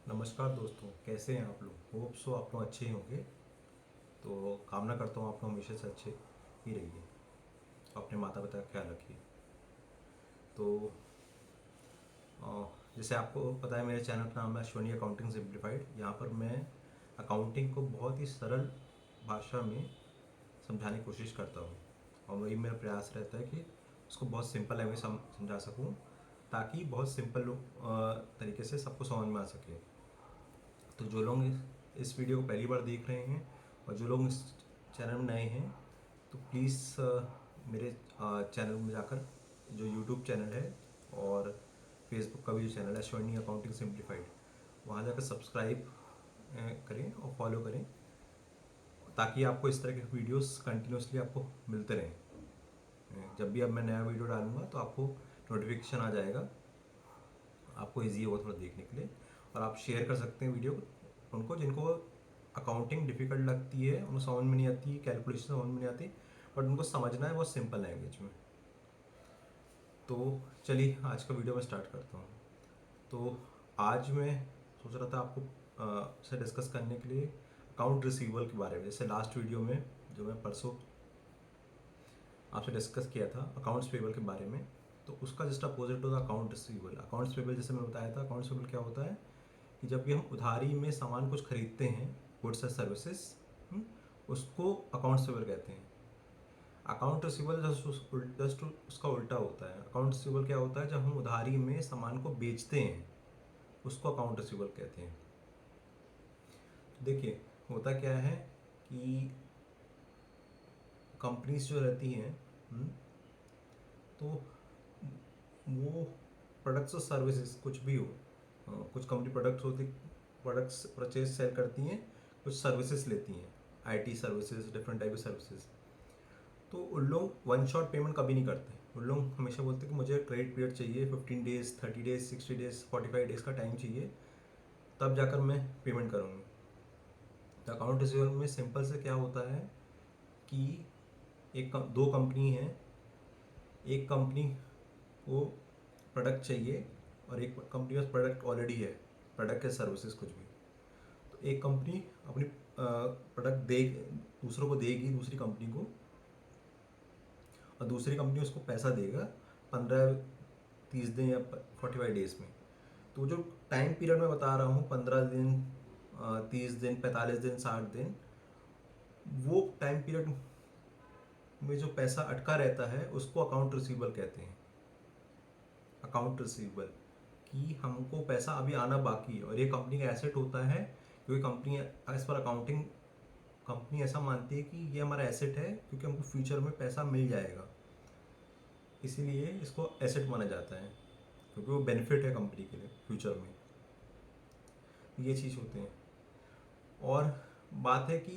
नमस्कार दोस्तों, कैसे हैं आप लोग। होप सो आप लोग अच्छे ही होंगे। तो कामना करता हूँ आप लोग हमेशा से अच्छे ही रहिए। अपने माता पिता का ख्याल रखिए। तो जैसे आपको पता है, मेरे चैनल का नाम है अश्वनी अकाउंटिंग सिंप्लीफाइड। यहाँ पर मैं अकाउंटिंग को बहुत ही सरल भाषा में समझाने की कोशिश करता हूँ, और वही मेरा प्रयास रहता है कि उसको बहुत सिंपल लैंग्वेज समझा सकूँ, ताकि बहुत सिंपल तरीके से सबको समझ में आ सके। तो जो लोग इस वीडियो को पहली बार देख रहे हैं और जो लोग इस चैनल में नए हैं, तो प्लीज़ मेरे चैनल में जाकर, जो यूट्यूब चैनल है और फेसबुक का भी जो चैनल है अश्वनी अकाउंटिंग सिंप्लीफाइड, वहाँ जाकर सब्सक्राइब करें और फॉलो करें, ताकि आपको इस तरह के वीडियोस कंटिन्यूसली आपको मिलते रहें। जब भी अब मैं नया वीडियो डालूंगा तो आपको नोटिफिकेशन आ जाएगा। आपको इजी होगा थोड़ा देखने के लिए, और आप शेयर कर सकते हैं वीडियो उनको जिनको अकाउंटिंग डिफ़िकल्ट लगती है, उनको समझ में नहीं आती, कैलकुलेशन समझ में नहीं आती, बट उनको समझना है बहुत सिंपल लैंग्वेज में। तो चलिए आज का वीडियो मैं स्टार्ट करता हूँ। तो आज मैं सोच रहा था आपको से डिस्कस करने के लिए अकाउंट रिसीवेबल के बारे में। जैसे लास्ट वीडियो में जो मैं परसों आपसे डिस्कस किया था अकाउंट्स पेबल के बारे में, तो उसका जस्ट अपोजिट होता है अकाउंट रिसीवेबल। अकाउंट्स पेबल जैसे मैं बताया था, अकाउंट्स पेबल क्या होता है कि जब भी हम उधारी में सामान कुछ खरीदते हैं, गुड्स एंड सर्विसेज, उसको अकाउंट्स पेबल कहते हैं। अकाउंट रिसीवेबल जस्ट उसका उल्टा होता है। अकाउंट रिसीवेबल क्या होता है, जब हम उधारी में सामान को बेचते हैं, उसको अकाउंट रिसीवेबल कहते हैं। तो देखिए होता क्या है कि कंपनीज जो रहती हैं, तो वो प्रोडक्ट्स और सर्विसेज कुछ भी हो, कुछ कंपनी प्रोडक्ट्स होती, प्रोडक्ट्स परचेज सेल करती हैं, कुछ सर्विसेज लेती हैं, आईटी सर्विसेज, डिफरेंट टाइप की सर्विसेज। तो उन लोग वन शॉट पेमेंट कभी नहीं करते। उन लोग हमेशा बोलते हैं कि मुझे क्रेडिट पीरियड चाहिए, 15 डेज, 30 डेज, 60 डेज, 45 डेज का टाइम चाहिए, तब जाकर मैं पेमेंट करूँगी। तो अकाउंट रिसीवेबल में सिंपल से क्या होता है कि दो कंपनी है, एक कंपनी को प्रोडक्ट चाहिए और एक कंपनी के पास प्रोडक्ट ऑलरेडी है, प्रोडक्ट या सर्विसेज कुछ भी। तो एक कंपनी अपनी प्रोडक्ट दे दूसरों को देगी, दूसरी कंपनी को, और दूसरी कंपनी उसको पैसा देगा 15-30 दिन या 45 डेज में। तो जो टाइम पीरियड मैं बता रहा हूँ, 15 दिन, 30 दिन, 45 दिन, 60 दिन, वो टाइम पीरियड में जो पैसा अटका रहता है उसको अकाउंट रिसीवेबल कहते हैं। अकाउंट रिसीवेबल कि हमको पैसा अभी आना बाकी है, और ये कंपनी का एसेट होता है, क्योंकि company as per accounting company ऐसा मानती है कि ये हमारा एसेट है, क्योंकि हमको फ्यूचर में पैसा मिल जाएगा, इसीलिए इसको एसेट माना जाता है, क्योंकि वो बेनिफिट है कंपनी के लिए फ्यूचर में। ये चीज़ होते हैं। और बात है कि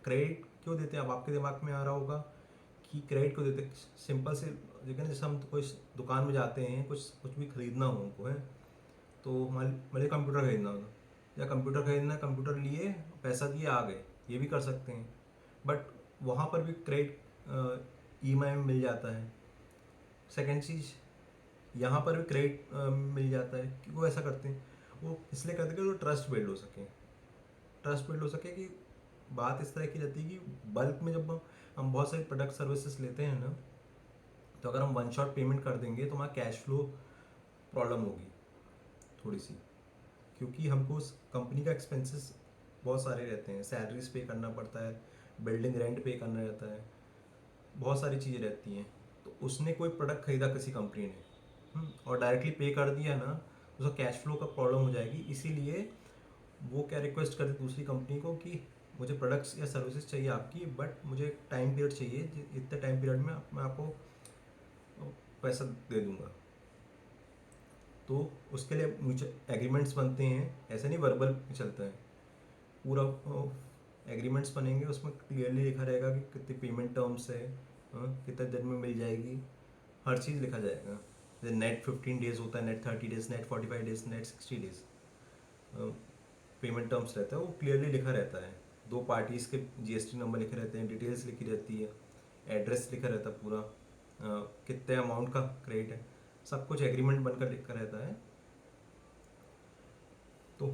क्रेडिट क्यों देते हैं। अब आपके दिमाग में आ रहा होगा कि क्रेडिट क्यों देते हैं। सिंपल से लेकिन जैसे हम कोई दुकान में जाते हैं, कुछ कुछ भी खरीदना हो हमको है, तो मुझे कंप्यूटर खरीदना होता, या कंप्यूटर खरीदना, कंप्यूटर लिए, पैसा दिए, आ गए, ये भी कर सकते हैं। बट वहाँ पर भी क्रेडिट ईएमआई में मिल जाता है। सेकेंड चीज़, यहाँ पर भी क्रेडिट मिल जाता है। कि वो ऐसा करते हैं, वो इसलिए करते हैं कि वो ट्रस्ट बिल्ड हो सके। ट्रस्ट बिल्ड हो सके कि बात इस तरह की रहती है कि बल्क में जब हम बहुत सारी प्रोडक्ट सर्विसेज लेते हैं ना, तो अगर हम वन शॉट पेमेंट कर देंगे तो हमारा कैश फ्लो प्रॉब्लम होगी थोड़ी सी, क्योंकि हमको उस कंपनी का एक्सपेंसेस बहुत सारे रहते हैं। सैलरीज पे करना पड़ता है, बिल्डिंग रेंट पे करना रहता है, बहुत सारी चीज़ें रहती हैं। तो उसने कोई प्रोडक्ट खरीदा किसी कंपनी ने, और डायरेक्टली पे कर दिया ना, तो उसका कैश फ्लो का प्रॉब्लम हो जाएगी। इसीलिए वो क्या रिक्वेस्ट करती दूसरी कंपनी को कि मुझे प्रोडक्ट्स या सर्विसेज चाहिए आपकी, बट मुझे टाइम पीरियड चाहिए, इतने टाइम पीरियड में मैं आपको पैसा दे दूंगा। तो उसके लिए म्यूचुअल एग्रीमेंट्स बनते हैं, ऐसा नहीं वर्बल चलता है, पूरा एग्रीमेंट्स बनेंगे, उसमें क्लियरली लिखा रहेगा कि कितनी पेमेंट टर्म्स है, कितने दिन में मिल जाएगी, हर चीज़ लिखा जाएगा। जैसे नेट 15 डेज होता है, net 30 days, net 45 days, net 60 days payment terms रहता है, वो क्लियरली लिखा रहता है। दो पार्टीज़ के जीएसटी नंबर लिखे रहते हैं, डिटेल्स लिखी रहती है, एड्रेस लिखा रहता है पूरा, कितने अमाउंट का क्रेडिट है, सब कुछ एग्रीमेंट बनकर लिखा रहता है। तो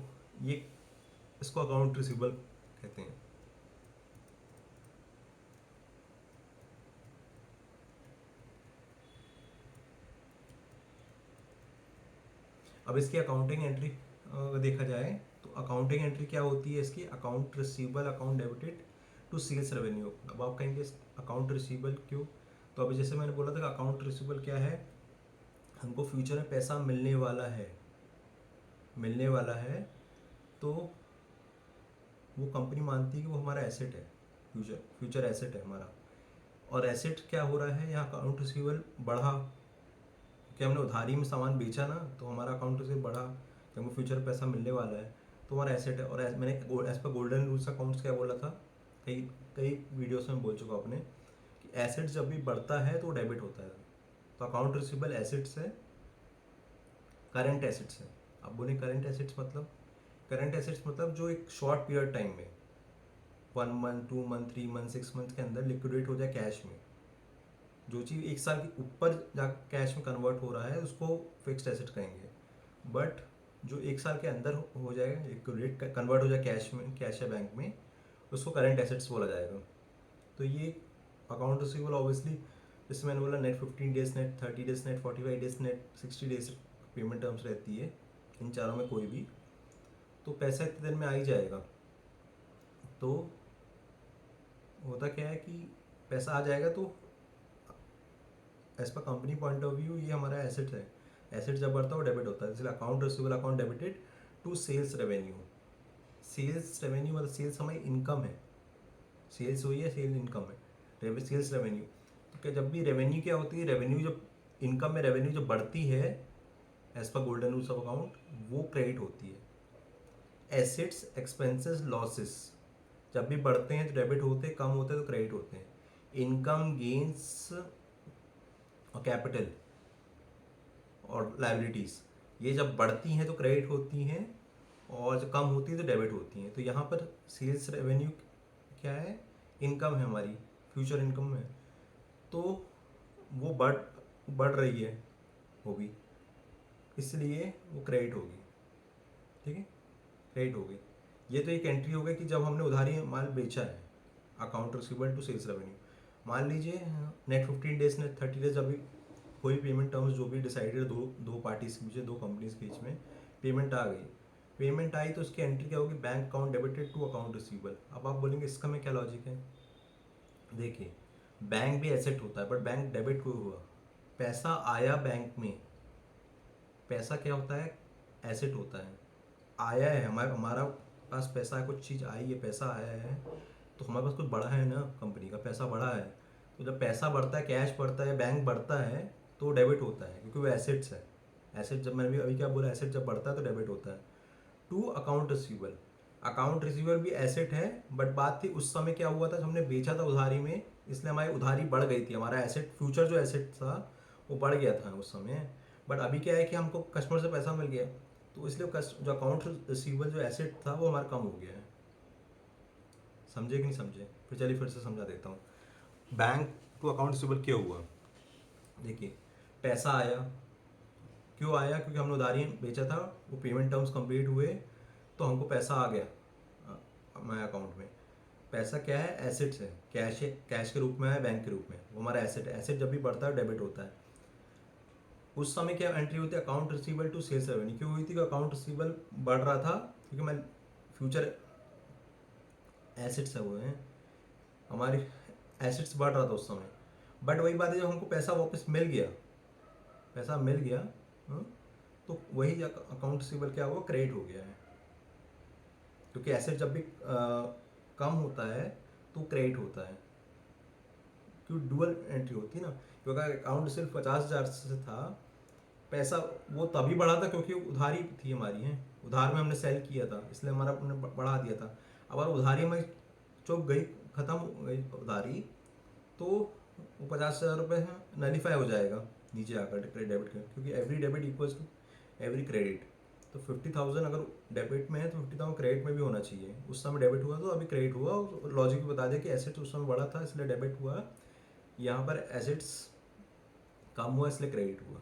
ये इसको अकाउंट रिसीवेबल कहते हैं। अब इसकी अकाउंटिंग एंट्री देखा जाए तो अकाउंटिंग एंट्री क्या होती है इसकी, account receivable account debited to sales revenue. अब आप कहेंगे अकाउंट रिसीवेबल क्यों, तो अभी जैसे मैंने बोला था कि अकाउंट रिसीवेबल क्या है, हमको फ्यूचर में पैसा मिलने वाला है, मिलने वाला है, तो वो कंपनी मानती है कि वो हमारा एसेट है, फ्यूचर फ्यूचर एसेट है हमारा। और एसेट क्या हो रहा है यहाँ, अकाउंट रिसीवेबल बढ़ा कि हमने उधारी में सामान बेचा ना, तो हमारा अकाउंट रिसीवेबल बढ़ा कि हमको फ्यूचर में पैसा मिलने वाला है, तो हमारा एसेट है। और मैंने as per golden rules accounts क्या बोला था, कई कई वीडियोस में बोल चुका आपने कि एसेट जब भी बढ़ता है तो डेबिट होता है। तो अकाउंट रिसीवेबल एसेट्स है, करंट एसेट्स है। अब बोले करंट एसेट्स मतलब, करंट एसेट्स मतलब जो एक शॉर्ट पीरियड टाइम में 1 मंथ 2 मंथ 3 मंथ 6 मंथ के अंदर लिक्विडेट हो जाए कैश में, जो चीज़ 1 साल के ऊपर जा कैश में कन्वर्ट हो रहा है उसको फिक्स्ड एसेट कहेंगे। बट जो 1 साल के अंदर हो जाएगा लिक्विडेट कन्वर्ट हो जाए कैश में, कैश या बैंक में, उसको करंट एसेट्स बोला जाएगा। तो ये अकाउंट रिसीवेबल ऑब्वियसली, जैसे मैंने बोला net 15 days, net 30 days, net 45 days, net 60 days payment terms रहती है, इन चारों में कोई भी, तो पैसा इतने दिन में आ ही जाएगा। तो होता क्या है कि पैसा आ जाएगा, तो as per company point of view ये हमारा एसेट है, एसेट जब बढ़ता है वो डेबिट होता है, इसलिए account receivable account debited to sales revenue. Sales revenue मतलब सेल्स हमारी इनकम है, सेल्स हुई है, सेल इनकम है, सेल्स रेवेन्यू। तो क्या जब भी रेवेन्यू क्या होती है, रेवेन्यू जब इनकम में रेवेन्यू जब बढ़ती है as per golden rules of account, वो क्रेडिट होती है। एसेट्स एक्सपेंसेस लॉसेस जब भी बढ़ते हैं तो डेबिट होते हैं, कम होते हैं तो क्रेडिट होते हैं। इनकम गेन्स और कैपिटल और लाइबिलिटीज़ ये जब बढ़ती हैं तो क्रेडिट होती हैं, और जब कम होती है तो डेबिट होती हैं। तो यहाँ पर सेल्स रेवेन्यू क्या है, इनकम है हमारी, फ्यूचर इनकम है, तो वो बढ़ रही है वो भी, इसलिए वो क्रेडिट होगी। ठीक है, क्रेडिट होगी। ये तो एक एंट्री हो गई कि जब हमने उधारी माल बेचा है, account receivable to sales revenue. मान लीजिए नेट 15 डेज, नेट 30 डेज, अभी कोई पेमेंट टर्म्स जो भी डिसाइडेड दो दो पार्टीज के बीच, दो कंपनीज के बीच में पेमेंट आ गई, पेमेंट आई तो उसकी एंट्री क्या होगी, bank account debited to account receivable. अब आप बोलेंगे इसका में क्या लॉजिक है, देखिए बैंक भी एसेट होता है, बट बैंक डेबिट क्यों हुआ, पैसा आया बैंक में, पैसा क्या होता है, एसेट होता है, आया है, हमारा पास पैसा है, कुछ चीज़ आई है, पैसा आया है, तो हमारे पास कुछ बढ़ा है ना, कंपनी का पैसा बढ़ा है। तो जब पैसा बढ़ता है, कैश बढ़ता है, बैंक बढ़ता है, तो डेबिट होता है, क्योंकि वो एसेट्स है। एसेट जब मैंने भी अभी क्या बोला, एसेट जब बढ़ता है तो डेबिट होता है। To account receivable, account receivable भी एसेट है, बट बात थी उस समय क्या हुआ था, हमने बेचा था उधारी में, इसलिए हमारी उधारी बढ़ गई थी, हमारा एसेट फ्यूचर जो एसेट था वो बढ़ गया था उस समय। बट अभी क्या है कि हमको कस्टमर से पैसा मिल गया, तो इसलिए जो अकाउंट रिसीवेबल जो एसेट था वो हमारा कम हो गया है। समझे कि नहीं समझे, फिर चलिए फिर से समझा देता हूँ। बैंक टू अकाउंट रिसीवेबल क्यों हुआ, देखिए पैसा आया, क्यों आया, क्योंकि हमने उधारी बेचा था, वो पेमेंट टर्म्स कंप्लीट हुए, तो हमको पैसा आ गया हमारे अकाउंट में। पैसा क्या है, एसेट्स है, कैश है, कैश के रूप में है, बैंक के रूप में, वो हमारा एसेट है। एसेट जब भी बढ़ता है डेबिट होता है। उस समय क्या एंट्री होती है, account receivable to sales revenue. क्यों हुई थी, कि अकाउंट रिसीवेबल बढ़ रहा था, क्योंकि मैं फ्यूचर एसेट्स है वो हैं हमारी, एसेट्स बढ़ रहा था उस समय। बट वही बात है, जब हमको पैसा वापस मिल गया, पैसा मिल गया, हाँ, तो वही अकाउंट रिसीवेबल क्या हुआ, क्रेडिट हो गया है, क्योंकि एसेट जब भी कम होता है तो क्रेडिट होता है, क्यों डुअल एंट्री होती है ना। क्योंकि अकाउंट सिर्फ 50,000 से था, पैसा वो तभी बढ़ा था क्योंकि उधारी थी हमारी है, उधार में हमने सेल किया था, इसलिए हमारा हमने बढ़ा दिया था। अब अगर उधारी में चुक गई, ख़त्म हो गई उधारी, तो वो 50,000 रुपये नलीफाई हो जाएगा नीचे आकर डेबिट के, क्योंकि every debit equals to every credit. तो 50,000 अगर डेबिट में है तो 50,000 क्रेडिट में भी होना चाहिए। उस समय डेबिट हुआ तो अभी क्रेडिट हुआ, लॉजिक भी बता दिया कि एसेट्स उस समय बढ़ा था इसलिए डेबिट हुआ, यहाँ पर एसेट्स कम हुआ इसलिए क्रेडिट हुआ।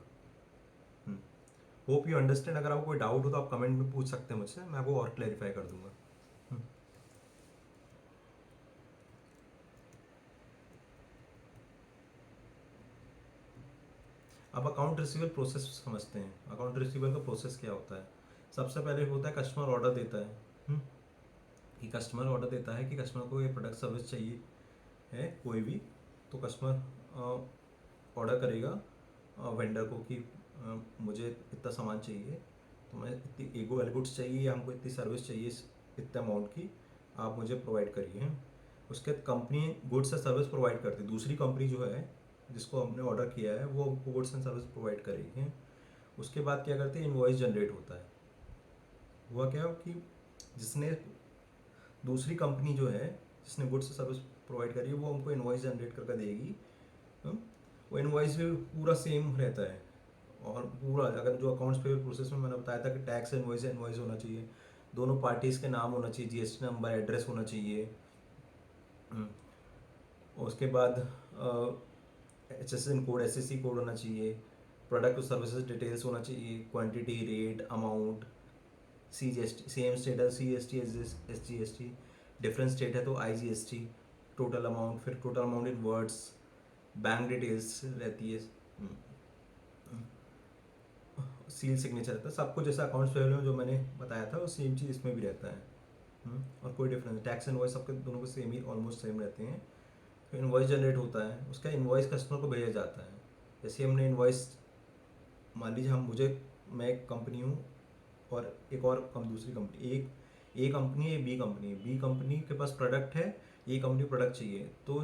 Hope you understand. अगर आपको कोई डाउट हो तो आप कमेंट में पूछ सकते हैं मुझसे, मैं आपको और क्लैरिफाई कर दूंगा। हम्म। अब अकाउंट रिसीवल प्रोसेस समझते हैं। अकाउंट रिसीवल का प्रोसेस क्या होता है? सबसे पहले होता है कस्टमर ऑर्डर देता है। हम्म, कि कस्टमर ऑर्डर देता है कि कस्टमर को ये प्रोडक्ट सर्विस चाहिए है कोई भी, तो कस्टमर ऑर्डर करेगा वेंडर को कि मुझे इतना सामान चाहिए, तो मैं इतनी एगो गुड्स चाहिए या हमको इतनी सर्विस चाहिए इतने अमाउंट की, आप मुझे प्रोवाइड करिए। उसके बाद company goods and service provide करती है, दूसरी कंपनी जो है जिसको हमने ऑर्डर किया है वो हमको गुड्स एंड सर्विस प्रोवाइड करेगी। उसके बाद क्या करते हैं, इनवॉइस जनरेट होता है। हुआ क्या कि जिसने दूसरी कंपनी जो है जिसने गुड्स सर्विस प्रोवाइड करी है वो हमको इनवॉइस जनरेट करके देगी। हम्म, वो इनवॉइस भी पूरा सेम रहता है। और पूरा अगर जो अकाउंट्स पे प्रोसेस में मैंने बताया था कि टैक्स इनवॉइस इनवॉइस होना चाहिए, दोनों पार्टीज़ के नाम होना चाहिए, जीएसटी नंबर एड्रेस होना चाहिए। हम्म, और उसके बाद H S N code S code होना चाहिए, प्रोडक्ट और सर्विसेज डिटेल्स होना चाहिए, quantity rate amount, C G S T same state है C S T S G S T, different state है तो I G S T, total amount, फिर total amount in words, bank details रहती है, seal signature रहता है, सब कुछ जैसा अकाउंट्स पेबल में जो मैंने बताया था वो सेम चीज़ इसमें भी रहता है। और कोई डिफरेंस, टैक्स इनवॉइस सबके दोनों को सेम ही ऑलमोस्ट सेम रहते हैं। फिर इनवॉइस जनरेट होता है, उसका इनवॉइस कस्टमर को भेजा जाता है। जैसे हमने इनवॉइस, मान लीजिए हम मुझे मैं एक कंपनी हूँ और एक और दूसरी कंपनी, एक ए कंपनी है बी कंपनी है, बी कंपनी के पास प्रोडक्ट है, ए कंपनी को प्रोडक्ट चाहिए, तो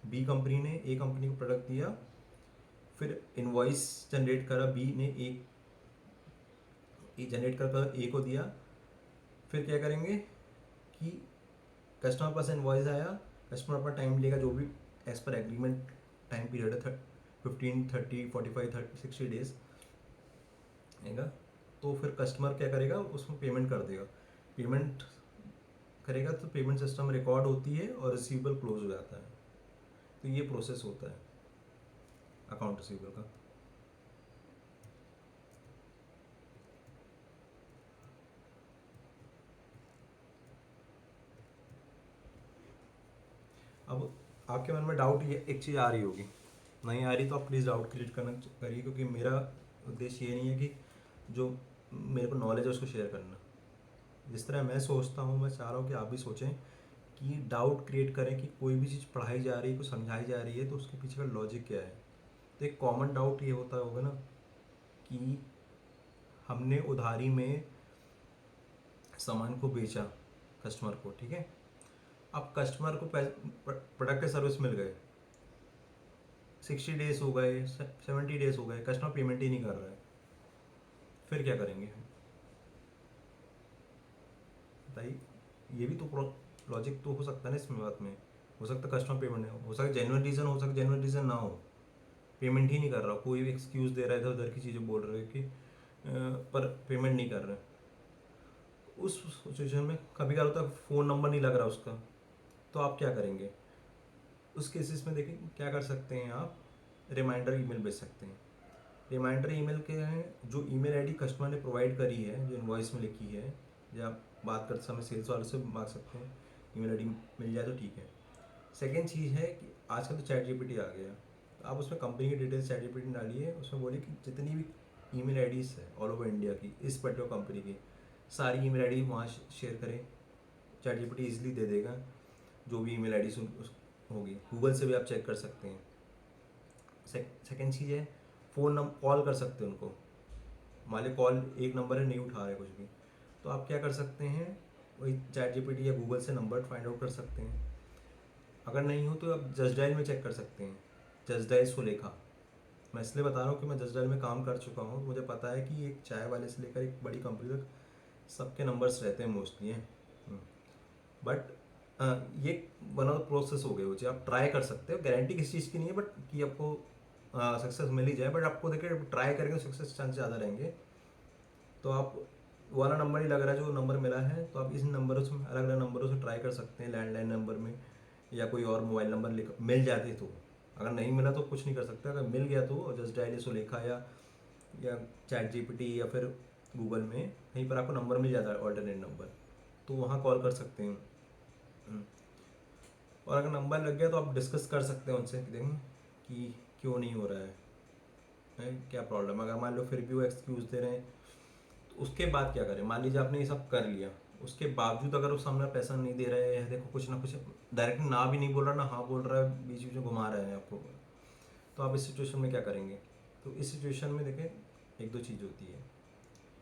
बी कंपनी ने ए कंपनी को प्रोडक्ट दिया, फिर इनवॉइस जनरेट करा बी ने ए जनरेट कर ए को दिया। फिर क्या करेंगे कि कस्टमर पास इनवॉइस आया, कस्टमर अपना टाइम लेगा जो भी as per agreement time period है 15 30 45 30 60 डेज रहेगा। तो फिर कस्टमर क्या करेगा, उसमें पेमेंट कर देगा। पेमेंट करेगा तो पेमेंट सिस्टम रिकॉर्ड होती है और रिसीवेबल क्लोज हो जाता है। तो ये प्रोसेस होता है अकाउंट रिसीवेबल का। अब आपके मन में डाउट ये एक चीज़ आ रही होगी, नहीं आ रही तो आप प्लीज़ डाउट क्रिएट करना करिए, क्योंकि मेरा उद्देश्य ये नहीं है कि जो मेरे को नॉलेज है उसको शेयर करना। जिस तरह मैं सोचता हूँ मैं चाह रहा हूँ कि आप भी सोचें कि डाउट क्रिएट करें कि कोई भी चीज़ पढ़ाई जा रही है, कुछ समझाई जा रही है, तो उसके पीछे का लॉजिक क्या है। तो एक कॉमन डाउट ये होता होगा ना कि हमने उधारी में सामान को बेचा कस्टमर को, ठीक है। अब कस्टमर को प्रोडक्ट के सर्विस मिल गए, 60 डेज हो गए 70 डेज हो गए, कस्टमर पेमेंट ही नहीं कर रहा है, फिर क्या करेंगे बताइए। ये भी तो लॉजिक तो हो सकता है ना इसमें बात में। हो सकता है कस्टमर पेमेंट हो सकता है जेन्युइन रीज़न, हो सकता है जेन्युइन रीज़न ना हो, पेमेंट ही नहीं कर रहा, कोई भी एक्सक्यूज़ दे रहा है, इधर उधर की चीज़ें बोल रहे हैं कि पर पेमेंट नहीं कर रहे। उस सिचुएशन में कभी कभार होता है फ़ोन नंबर नहीं लग रहा उसका, तो आप क्या करेंगे उस केसेस में? देखिए क्या कर सकते हैं आप, रिमाइंडर ईमेल भेज सकते हैं। रिमाइंडर ईमेल के हैं जो ईमेल आईडी कस्टमर ने प्रोवाइड करी है, जो इनवॉइस में लिखी है, या आप बात करते समय सेल्स वाले से मांग सकते हैं, ईमेल आईडी मिल जाए तो ठीक है। सेकेंड चीज़ है कि आजकल तो चैट जीपीटी आ गया, तो आप उसमें कंपनी की डिटेल्स चैट जीपीटी डालिए, उसमें बोलिए कि जितनी भी ईमेल आईडीज़ है ऑल ओवर इंडिया की इस पर्टिकुलर कंपनी की, सारी ईमेल आईडी वहाँ शेयर करें। चैट जीपीटी ईजिली दे देगा जो भी ईमेल आईडी होगी, गूगल से भी आप चेक कर सकते हैं। सेकेंड चीज़ है फ़ोन नंबर, कॉल कर सकते हैं उनको। मान लीजिए कॉल एक नंबर है नहीं उठा रहे कुछ भी, तो आप क्या कर सकते हैं, वही चैट जीपीटी या गूगल से नंबर फाइंड आउट कर सकते हैं। अगर नहीं हो तो आप जस्ट डायल में चेक कर सकते हैं, जस्ट डायल सुलेखा। मैं इसलिए बता रहा हूँ कि मैं जस्ट डायल में काम कर चुका हूँ, तो मुझे पता है कि एक चाय वाले से लेकर एक बड़ी कंपनी तक सबके नंबर्स रहते हैं मोस्टली हैं। बट ये वन ऑफ द प्रोसेस हो गए वो चीज़, आप ट्राई कर सकते हो, गारंटी किसी चीज़ की नहीं है बट कि आपको सक्सेस मिल ही जाए, बट आपको देखिए ट्राई करेंगे सक्सेस चांस ज़्यादा रहेंगे। तो आप वाला नंबर ही लग रहा है जो नंबर मिला है, तो आप इस नंबरों से अलग अलग नंबरों से ट्राई कर सकते हैं, लैंडलाइन नंबर में या कोई और मोबाइल नंबर मिल जाते तो। अगर नहीं मिला तो कुछ नहीं कर सकते, अगर मिल गया तो जस्ट डायल सुलेखा या या चैट जीपीटी या फिर गूगल में कहीं पर आपको नंबर मिल जाता है, ऑल्टरनेट नंबर, तो वहाँ कॉल कर सकते हैं। हम्म। और अगर नंबर लग गया तो आप डिस्कस कर सकते हैं उनसे कि देखें कि क्यों नहीं हो रहा है, क्या प्रॉब्लम है। अगर मान लो फिर भी वो एक्सक्यूज़ दे रहे हैं तो उसके बाद क्या करें। मान लीजिए आपने ये सब कर लिया, उसके बावजूद अगर वो सामने पैसा नहीं दे रहे हैं, देखो कुछ ना कुछ डायरेक्ट ना भी नहीं बोल रहा ना हाँ बोल रहा है, बीच बीच में घुमा रहे हैं आपको, तो आप इस सिचुएशन में क्या करेंगे। तो इस सिचुएशन में देखें एक दो चीज़ होती है।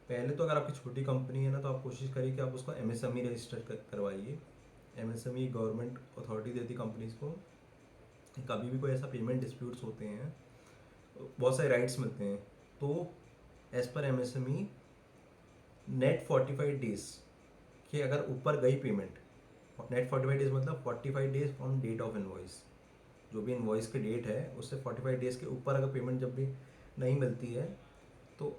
पहले तो अगर आपकी छोटी कंपनी है ना, तो आप कोशिश करिए कि आप उसको एमएसएमई रजिस्टर करवाइए। एमएसएमई गवर्नमेंट अथॉरिटी देती कंपनीज को। कभी भी कोई ऐसा पेमेंट डिस्प्यूट्स होते हैं, बहुत सारे राइट्स मिलते हैं, तो as per MSME net 45 days कि अगर ऊपर गई पेमेंट, नेट 45 डेज मतलब 45 days from date of invoice, जो भी इनवॉइस की डेट है उससे 45 डेज के ऊपर अगर पेमेंट जब भी नहीं मिलती है, तो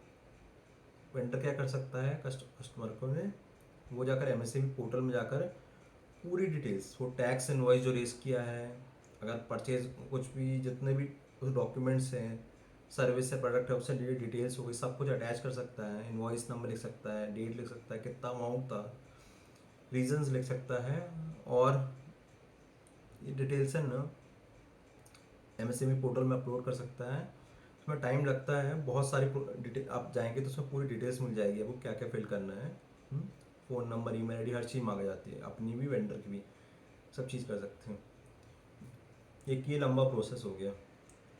वेंडर क्या कर सकता है, कस्टमर को ने वो जाकर एमएसएमई पोर्टल में जाकर पूरी डिटेल्स, वो टैक्स इनवॉइस जो रेस किया है, अगर परचेज कुछ भी जितने भी डॉक्यूमेंट्स हैं, सर्विस से प्रोडक्ट है, उससे रिलेटेड डिटेल्स हो गई, सब कुछ अटैच कर सकता है। इनवॉइस नंबर लिख सकता है, डेट लिख सकता है, कितना अमाउंट था, रीजंस लिख सकता है। और ये डिटेल्स है ना एमएसएमई पोर्टल में अपलोड कर सकता है। उसमें टाइम लगता है, बहुत सारी डिटेल आप जाएंगे तो उसमें पूरी डिटेल्स मिल जाएगी आपको, क्या क्या फिल करना है। फ़ोन नंबर, ईमेल आईडी, हर चीज़ मांगी जाती है, अपनी भी वेंडर की भी, सब चीज़ कर सकते हैं। एक ये लंबा प्रोसेस हो गया।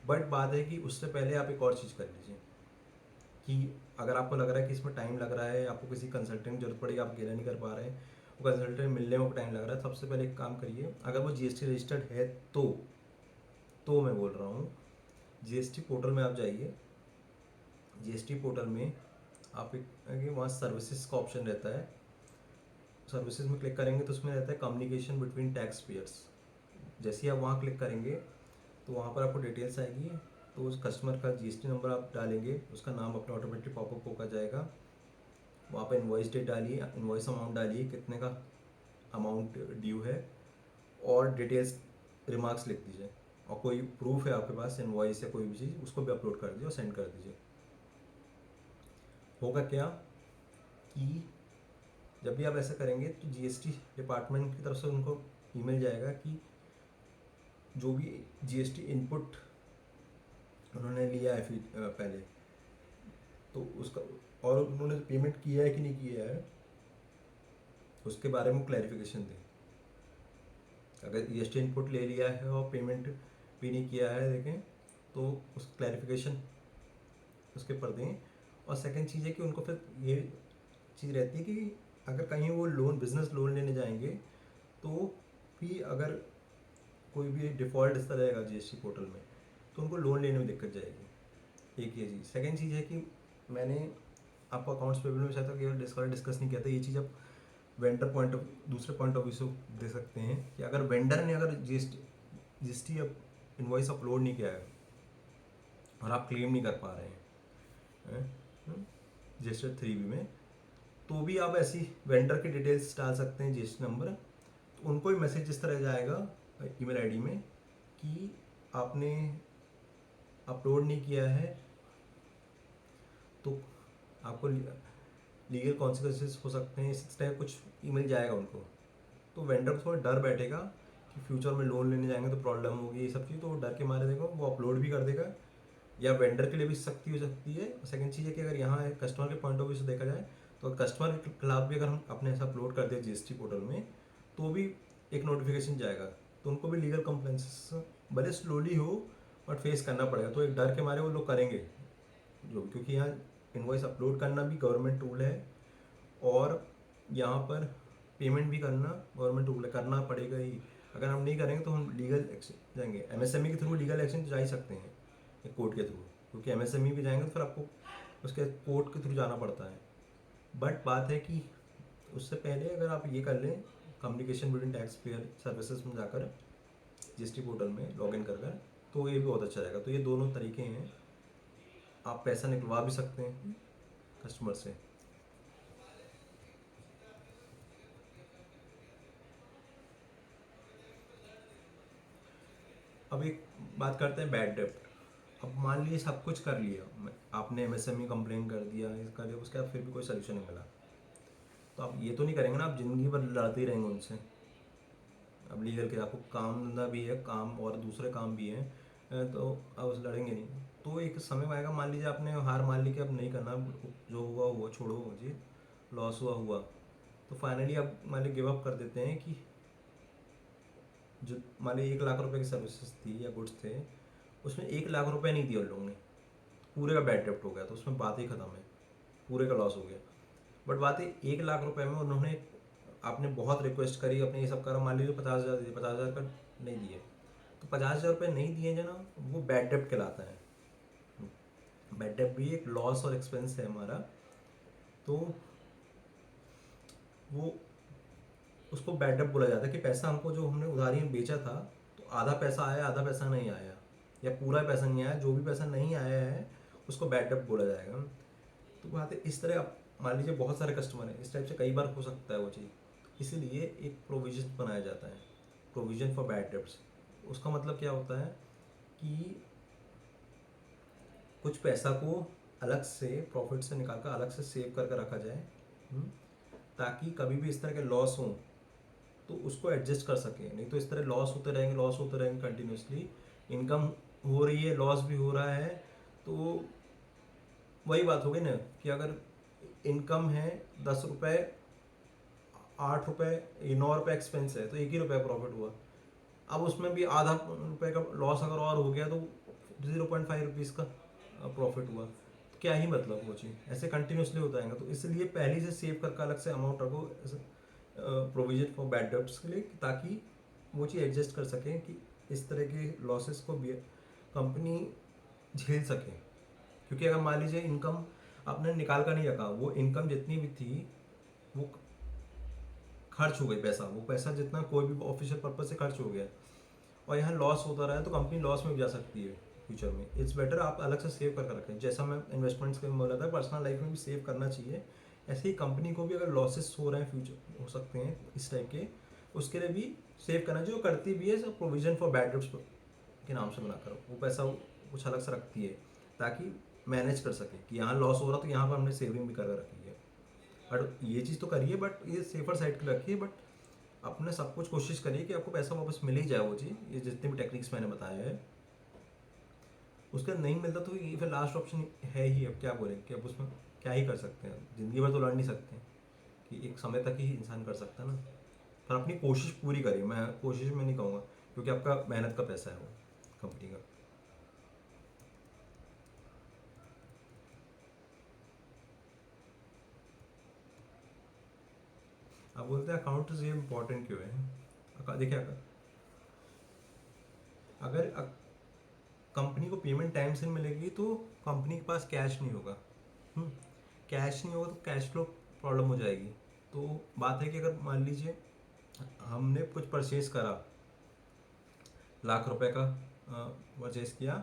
बट बात है कि उससे पहले आप एक और चीज़ कर लीजिए कि अगर आपको लग रहा है कि इसमें टाइम लग रहा है, आपको किसी कंसल्टेंट की जरूरत पड़ेगी, आप अकेला नहीं कर पा रहे हैं, वो कंसल्टेंट मिलने में टाइम लग रहा है, सबसे पहले एक काम करिए, अगर वो जीएसटी रजिस्टर्ड है तो मैं बोल रहा हूँ जीएसटी पोर्टल में आप जाइए। जीएसटी पोर्टल में आप एक वहाँ सर्विसेज का ऑप्शन रहता है, सर्विसेज में क्लिक करेंगे तो उसमें रहता है कम्युनिकेशन बिटवीन टैक्स पेयर्स। जैसे ही आप वहाँ क्लिक करेंगे तो वहाँ पर आपको डिटेल्स आएगी, तो उस कस्टमर का जीएसटी नंबर आप डालेंगे, उसका नाम अपने ऑटोमेटिक पॉपअप होकर जाएगा। वहाँ पर इन्वॉइस डेट डालिए, इन्वॉइस अमाउंट डालिए, कितने का अमाउंट ड्यू है, और डिटेल्स रिमार्क्स लिख दीजिए, और कोई प्रूफ है आपके पास इन्वॉइस या कोई भी चीज़, उसको भी अपलोड कर दीजिए और सेंड कर दीजिए। होगा क्या कि जब भी आप ऐसा करेंगे तो जीएसटी डिपार्टमेंट की तरफ से उनको ईमेल जाएगा कि जो भी जीएसटी इनपुट उन्होंने लिया है फिर पहले, तो उसका, और उन्होंने पेमेंट किया है कि नहीं किया है, उसके बारे में क्लैरिफिकेशन दें। अगर जीएसटी इनपुट ले लिया है और पेमेंट भी नहीं किया है देखें, तो उस क्लैरिफिकेशन उसके पर दें। और सेकंड चीज़ है कि उनको फिर ये चीज़ रहती है कि अगर कहीं वो लोन, बिजनेस लोन लेने जाएंगे, तो भी अगर कोई भी डिफ़ॉल्ट इस तरह रहेगा जीएसटी पोर्टल में, तो उनको लोन लेने में दिक्कत जाएगी। एक ये चीज़। सेकंड चीज़ है कि मैंने आपको अकाउंट्स पेबल में शायद डिस्कस नहीं किया था, ये चीज़ आप वेंडर पॉइंट ऑफ, दूसरे पॉइंट ऑफ व्यू से दे सकते हैं कि अगर वेंडर ने अगर जीएसटी इनवॉइस अपलोड नहीं किया है और आप क्लेम नहीं कर पा रहे हैं जीएसटी 3B में, तो भी आप ऐसी वेंडर की डिटेल्स डाल सकते हैं, जीएसटी नंबर, तो उनको भी मैसेज इस तरह जाएगा ईमेल आईडी में कि आपने अपलोड नहीं किया है, तो आपको लीगल कॉन्सिक्वेंसेस हो सकते हैं, इस तरह कुछ ईमेल जाएगा उनको। तो वेंडर को थोड़ा डर बैठेगा कि फ्यूचर में लोन लेने जाएंगे तो प्रॉब्लम होगी, ये सब चीज़, तो वो डर के मारे देखो वो अपलोड भी कर देगा, या वेंडर के लिए भी सख्ती हो सकती है। सेकंड चीज़ है कि अगर यहाँ कस्टमर के पॉइंट ऑफ व्यू से देखा जाए, तो कस्टमर के खिलाफ भी अगर हम अपने ऐसा अपलोड कर दें जीएसटी पोर्टल में, तो भी एक नोटिफिकेशन जाएगा, तो उनको भी लीगल कंप्लेंसेस भले स्लोली हो बट फेस करना पड़ेगा। तो एक डर के मारे वो लोग करेंगे जो, क्योंकि यहाँ इनवॉइस अपलोड करना भी गवर्नमेंट रूल है, और यहाँ पर पेमेंट भी करना गवर्नमेंट रूल है, करना पड़ेगा ही। अगर हम नहीं करेंगे तो हम लीगल एक्शन जाएंगे, एमएसएमई के थ्रू लीगल एक्शन जा ही सकते हैं कोर्ट के थ्रू, क्योंकि एमएसएमई भी जाएंगे तो फिर आपको उसके कोर्ट के थ्रू जाना पड़ता है। बट बात है कि उससे पहले अगर आप ये कर लें, communication between tax payer services में जाकर जीएसटी पोर्टल में लॉग इन कर कर, तो ये भी बहुत अच्छा रहेगा। तो ये दोनों तरीके हैं, आप पैसा निकलवा भी सकते हैं कस्टमर से। अब एक बात करते हैं बैड डेप्ट। अब मान लीजिए सब कुछ कर लिया, आपने एमएसएमई कंप्लेन कर दिया, इसका दिया, उसके बाद फिर भी कोई सोल्यूशन नहीं मिला, तो आप ये तो नहीं करेंगे ना, आप ज़िंदगी भर लड़ते ही रहेंगे उनसे। अब लीगल के आपको काम धंधा भी है, काम और दूसरे काम भी हैं, तो अब उस लड़ेंगे नहीं। तो एक समय आएगा, मान लीजिए आपने हार मान ली कि अब नहीं करना, जो हुआ हुआ छोड़ो जी, लॉस हुआ हुआ, तो फाइनली आप मान लीजिए गिव अप कर देते हैं कि जो मान लीजिए 1 लाख रुपए की सर्विसेज थी या गुड्स थे, उसमें 1 लाख रुपए नहीं दिया उन लोगों ने, पूरे का बैड डेप्ट हो गया, तो उसमें बात ही खत्म है, पूरे का लॉस हो गया। बट बात है 1 लाख रुपए में उन्होंने, आपने बहुत रिक्वेस्ट करी, अपने ये सब करा, मान लीजिए 50,000 दिए, 50,000 का नहीं दिए, तो 50,000 रुपये नहीं दिए जना, वो बैड डेप्ट कहलाता है। बैड डेप्ट भी एक लॉस और एक्सपेंस है हमारा, तो वो उसको बैड डेप्ट बोला जाता है कि पैसा हमको जो हमने उधारी में बेचा था, तो आधा पैसा आया, आधा पैसा नहीं आया, या पूरा पैसा नहीं आया, जो भी पैसा नहीं आया है उसको बैड डेप्ट बोला जाएगा। तो बात है इस तरह, आप मान लीजिए बहुत सारे कस्टमर हैं, इस टाइप से कई बार हो सकता है वो चीज़, इसीलिए एक प्रोविजन बनाया जाता है, प्रोविजन फॉर बैड डेप्ट्स। उसका मतलब क्या होता है कि कुछ पैसा को अलग से प्रॉफिट से निकाल कर अलग से सेव करके रखा जाए, हम्म, ताकि कभी भी इस तरह के लॉस हों तो उसको एडजस्ट कर सकें। नहीं तो इस तरह लॉस होते रहेंगे, लॉस होते रहेंगे कंटिन्यूसली, इनकम हो रही है, लॉस भी हो रहा है, तो वही बात होगी ना कि अगर इनकम है 10 रुपये, 8 रुपये, ये 9 रुपये एक्सपेंस है, तो 1 ही रुपया प्रॉफिट हुआ। अब उसमें भी आधा रुपये का लॉस अगर और हो गया, तो 0.5 रुपीज़ का प्रॉफिट हुआ, तो क्या ही मतलब वो चीज़ ऐसे कंटिन्यूसली होता है। तो इसलिए पहले से सेव करके अलग से अमाउंट रखो प्रोविजन फॉर बैड डेब्ट्स के लिए, ताकि वो चीज़ एडजस्ट कर सकें कि इस तरह के लॉसेस को भी कंपनी झेल सके। क्योंकि अगर मान लीजिए इनकम आपने निकाल कर नहीं रखा, वो इनकम जितनी भी थी वो खर्च हो गई, पैसा, वो पैसा जितना कोई भी ऑफिशियल पर्पज से खर्च हो गया, और यहाँ लॉस होता रहा है, तो कंपनी लॉस में भी जा सकती है फ्यूचर में। इट्स बेटर आप अलग से सेव करके रखें, जैसा मैं इन्वेस्टमेंट्स के में बोला था, पर्सनल लाइफ में भी सेव करना चाहिए। ऐसे ही कंपनी को भी अगर लॉसेस हो रहे हैं, फ्यूचर हो सकते हैं इस टाइप के, उसके लिए भी सेव करना चाहिए। वो करती भी है सब प्रोविजन फॉर बैड डेब्ट्स के नाम से बनाकर, वो पैसा कुछ अलग से रखती है ताकि मैनेज कर सके कि यहाँ लॉस हो रहा तो यहाँ पर हमने सेविंग भी कर रखी है। और ये चीज़ तो करिए, बट ये सेफर साइड की रखिए, बट अपने सब कुछ कोशिश करिए कि आपको पैसा वापस मिल ही जाए वो चीज़, ये जितने भी टेक्निक्स मैंने बताया है। उसका नहीं मिलता तो ये फिर लास्ट ऑप्शन है ही, अब क्या बोलें कि अब उसमें क्या ही कर सकते हैं, ज़िंदगी भर तो लड़ नहीं सकते कि एक समय तक ही इंसान कर सकता है ना। पर अपनी कोशिश पूरी करिए, मैं कोशिश में नहीं कहूँगा, क्योंकि आपका मेहनत का पैसा है वो कंपनी का। आप बोलते हैं अकाउंट ये इम्पोर्टेंट क्यों है। देखिए अगर कंपनी को पेमेंट टाइम से नहीं मिलेगी तो कंपनी के पास कैश नहीं होगा। कैश नहीं होगा तो कैश फ्लो प्रॉब्लम हो जाएगी। तो बात है कि अगर मान लीजिए हमने कुछ परचेज करा, 1 लाख रुपए का परचेज किया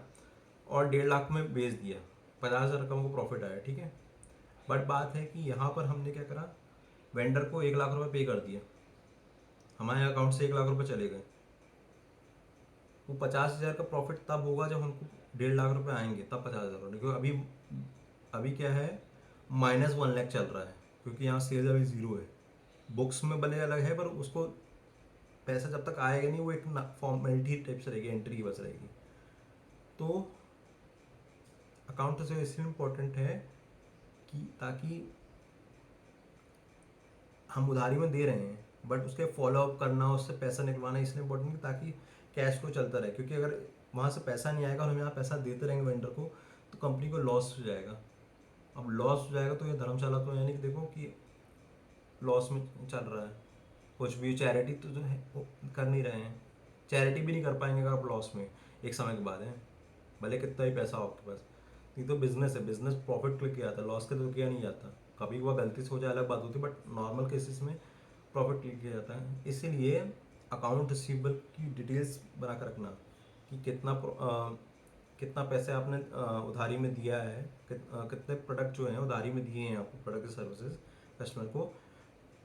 और 1.5 लाख में बेच दिया, 50,000 का हमको प्रॉफिट आया, ठीक है। बट बात है कि यहाँ पर हमने क्या करा, वेंडर को 1 लाख रुपए पे कर दिया, हमारे अकाउंट से 1 लाख रुपए चले गए। वो 50,000 का प्रॉफिट तब होगा जब हमको 1.5 लाख रुपए आएंगे, तब 50,000। क्योंकि अभी अभी क्या है, -1 लाख चल रहा है, क्योंकि यहाँ सेल्स अभी ज़ीरो है। बुक्स में भले अलग है, पर उसको पैसा जब तक आएगा नहीं, वो एक फॉर्मेलिटी टाइप से रहेगी, एंट्री की बस रहेगी। तो अकाउंट से इसलिए इम्पोर्टेंट है कि ताकि हम उधारी में दे रहे हैं, बट उसके फॉलोअप करना, उससे पैसा निकलवाना इसलिए इम्पोर्टेंट है ताकि कैश फ्लो चलता रहे। क्योंकि अगर वहाँ से पैसा नहीं आएगा और हम यहाँ पैसा देते रहेंगे वेंडर को, तो कंपनी को लॉस हो जाएगा। अब लॉस हो जाएगा तो ये धर्मशाला तो यानी कि देखो कि लॉस में चल रहा है। कुछ भी चैरिटी तो जो है वो कर नहीं रहे हैं, चैरिटी भी नहीं कर पाएंगे अगर आप लॉस में एक समय के बाद है, भले कितना ही पैसा हो आपके पास। ये तो बिजनेस है, बिजनेस प्रॉफिट के लिए किया जाता है, लॉस के तो किया नहीं जाता। कभी वह गलती से हो जाए अलग बात होती है, बट नॉर्मल केसेस में प्रॉफिट के लिए किया जाता है। इसीलिए अकाउंट रिसीवेबल की डिटेल्स बना कर रखना कि कितना पैसे आपने उधारी में दिया है, कितने प्रोडक्ट जो हैं उधारी में दिए हैं आपको, प्रोडक्ट सर्विसेज कस्टमर को।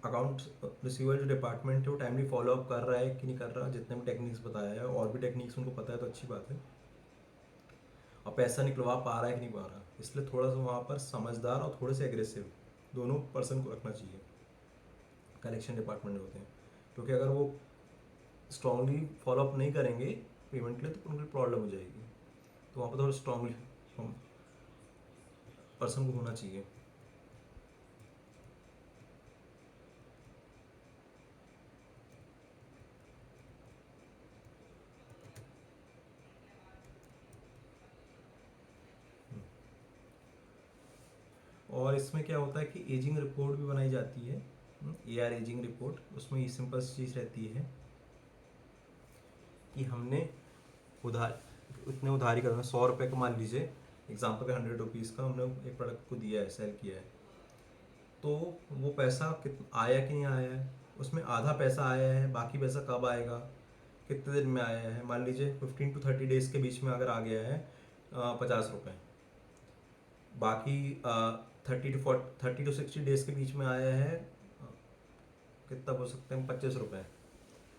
अकाउंट रिसीवेबल जो डिपार्टमेंट है वो टाइमली फॉलोअप कर रहा है कि नहीं कर रहा, जितने भी टेक्निक्स बताया है, और भी टेक्निक्स उनको पता है तो अच्छी बात है। और पैसा निकलवा पा रहा है कि नहीं पा रहा। इसलिए थोड़ा सा वहाँ पर समझदार और थोड़े से एग्रेसिव दोनों पर्सन को रखना चाहिए कलेक्शन डिपार्टमेंट में होते हैं, क्योंकि अगर वो स्ट्रांगली फॉलोअप नहीं करेंगे पेमेंट के लिए तो उनको प्रॉब्लम हो जाएगी। तो वहाँ पर थोड़ा स्ट्रांगली पर्सन को होना चाहिए। और इसमें क्या होता है कि एजिंग रिपोर्ट भी बनाई जाती है, AR एजिंग रिपोर्ट। उसमें ये सिंपल चीज़ रहती है कि हमने उधार इतने उधारी करना, 100 रुपये का मान लीजिए एग्जाम्पल का, 100 रुपीज़ का हमने एक प्रोडक्ट को दिया है, सेल किया है, तो वो पैसा आया कि नहीं आया है, उसमें आधा पैसा आया है, बाकी पैसा कब आएगा, कितने दिन में आया है। मान लीजिए 15 to 30 डेज़ के बीच में अगर आ गया है 50 रुपये, बाकी 30 to 60 डेज़ के बीच में आया है कितना बोल सकते हैं 25 रुपये।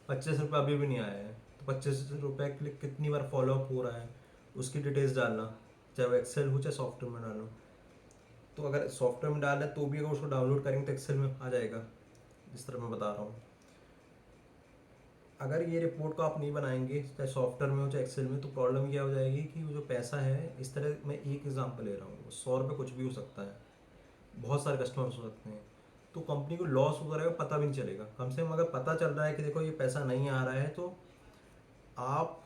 25 रुपये अभी भी नहीं आया है, तो 25 रुपये के लिए कितनी बार फॉलोअप हो रहा है उसकी डिटेल्स डालना, चाहे वो एक्सेल हो चाहे सॉफ्टवेयर में डालना। तो अगर सॉफ्टवेयर में डालना है तो भी अगर उसको डाउनलोड करेंगे तो एक्सेल में आ जाएगा, जिस तरह मैं बता रहा हूँ। अगर ये रिपोर्ट को आप नहीं बनाएंगे चाहे सॉफ्टवेयर में हो चाहे एक्सेल में, तो प्रॉब्लम क्या हो जाएगी कि वो जो पैसा है, इस तरह मैं एक एग्जांपल ले रहा हूँ, 100 रुपये कुछ भी हो सकता है, बहुत सारे कस्टमर्स हो सकते हैं, तो कंपनी को लॉस हो रहेगा पता भी नहीं चलेगा। कम से कम अगर पता चल रहा है कि देखो ये पैसा नहीं आ रहा है, तो आप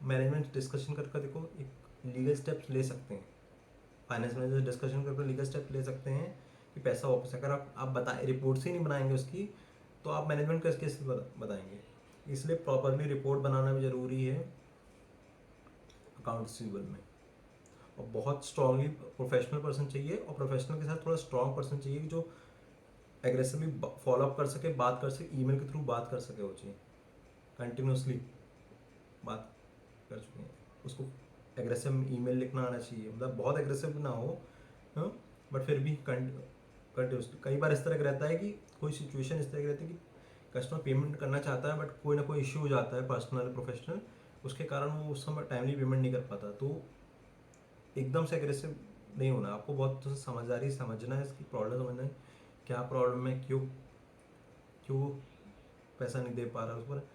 मैनेजमेंट डिस्कशन करके देखो एक लीगल स्टेप्स ले सकते हैं, फाइनेंस मैनेजर डिस्कशन करके लीगल स्टेप ले सकते हैं कि पैसा वापस। अगर आप बताए रिपोर्ट्स ही नहीं बनाएंगे उसकी, तो आप मैनेजमेंट का कैसे बताएंगे। इसलिए प्रॉपरली रिपोर्ट बनाना भी ज़रूरी है अकाउंट रिसीवेबल में। और बहुत स्ट्रांगली प्रोफेशनल पर्सन चाहिए, और प्रोफेशनल के साथ थोड़ा स्ट्रांग पर्सन चाहिए जो एग्रेसिवली फॉलोअप कर सके, बात कर सके, ईमेल के थ्रू बात कर सके, वो चाहिए कंटिन्यूसली बात कर चुके हैं उसको। एग्रेसिव ईमेल लिखना आना चाहिए, मतलब बहुत एग्रेसिव ना हो, बट फिर भी कंटिन्यूसली। कई बार इस तरह का रहता है कि कोई सिचुएशन इस तरह की रहती है कि कस्टमर पेमेंट करना चाहता है बट कोई ना कोई इश्यू हो जाता है पर्सनल प्रोफेशनल, उसके कारण वो उस समय टाइमली पेमेंट नहीं कर पाता। तो एकदम से एग्रेसिव नहीं होना, आपको बहुत समझदारी समझना है, इसकी प्रॉब्लम समझना है, क्या प्रॉब्लम है, क्यों क्यों पैसा नहीं दे पा रहा, उस पर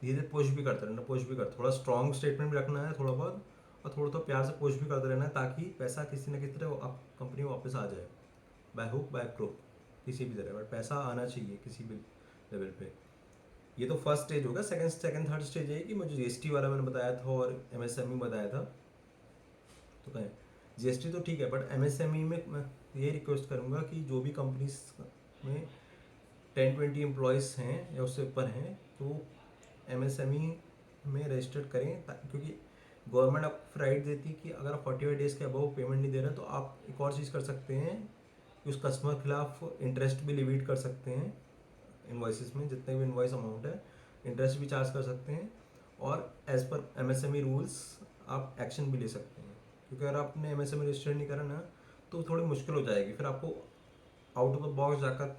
धीरे पुश भी करते रहना, पुश भी कर, थोड़ा स्ट्रॉन्ग स्टेटमेंट भी रखना है थोड़ा बहुत, और थोड़ा तो प्यार से पुश भी करते रहना है, ताकि पैसा किसी न किसी तरह आप कंपनी में वापस आ जाए, बाय हुक बाय क्रोक, किसी भी तरह, बट पैसा आना चाहिए किसी भी लेवल पे। ये तो फर्स्ट स्टेज होगा। सेकंड थर्ड स्टेज है कि मुझे GST वाला मैंने बताया था और MSME बताया था, तो कहें GST तो ठीक है, बट MSME में मैं ये रिक्वेस्ट करूँगा कि जो भी कंपनीज में 10-20 एम्प्लॉयज़ हैं या उससे ऊपर हैं, तो MSME में रजिस्टर्ड करें, क्योंकि गवर्नमेंट आपको राइट देती है कि अगर आप 45 डेज़ के अबव पेमेंट नहीं दे रहे तो आप एक और चीज़ कर सकते हैं कि उस कस्टमर के खिलाफ इंटरेस्ट भी लिमिट कर सकते हैं, इन्वॉइसेस में जितने भी इन्वॉइस अमाउंट है इंटरेस्ट भी चार्ज कर सकते हैं, और एज पर MSME रूल्स आप एक्शन भी ले सकते हैं। क्योंकि अगर आपने MSME रजिस्टर नहीं करा ना, तो थोड़ी मुश्किल हो जाएगी, फिर आपको आउट ऑफ द बॉक्स जाकर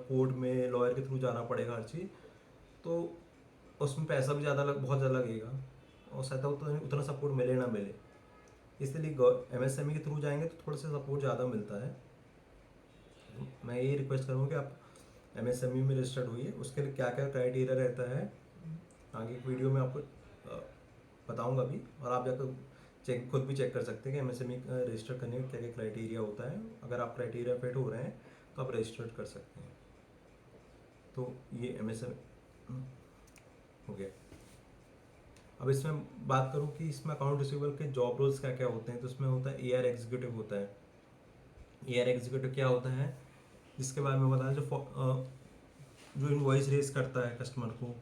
कोर्ट में लॉयर के थ्रू जाना पड़ेगा हर चीज़, तो उसमें पैसा भी बहुत ज़्यादा लगेगा, और शायद उतना सपोर्ट मिले ना मिले। इसलिए MSME के थ्रू जाएंगे तो थोड़ा सा सपोर्ट ज़्यादा मिलता है। मैं ये रिक्वेस्ट करूँगा कि आप MSME में रजिस्टर्ड हुई है, उसके लिए क्या क्या क्राइटेरिया रहता है आगे एक वीडियो में आपको बताऊंगा भी, और आप जाकर खुद भी चेक कर सकते हैं कि MSME रजिस्टर करने का क्या क्या क्राइटेरिया होता है। अगर आप क्राइटेरिया फिट हो रहे हैं तो आप रजिस्टर्ड कर सकते हैं। तो ये MSME हो गया। अब इसमें बात करूँ कि इसमें अकाउंट रिसीवेबल के जॉब रोल्स क्या क्या होते हैं, तो इसमें होता है AR एग्जीक्यूटिव होता है। AR एग्जीक्यूटिव क्या होता है, जिसके बारे में बताया, जो इनवॉइस रेस करता है, कस्टमर को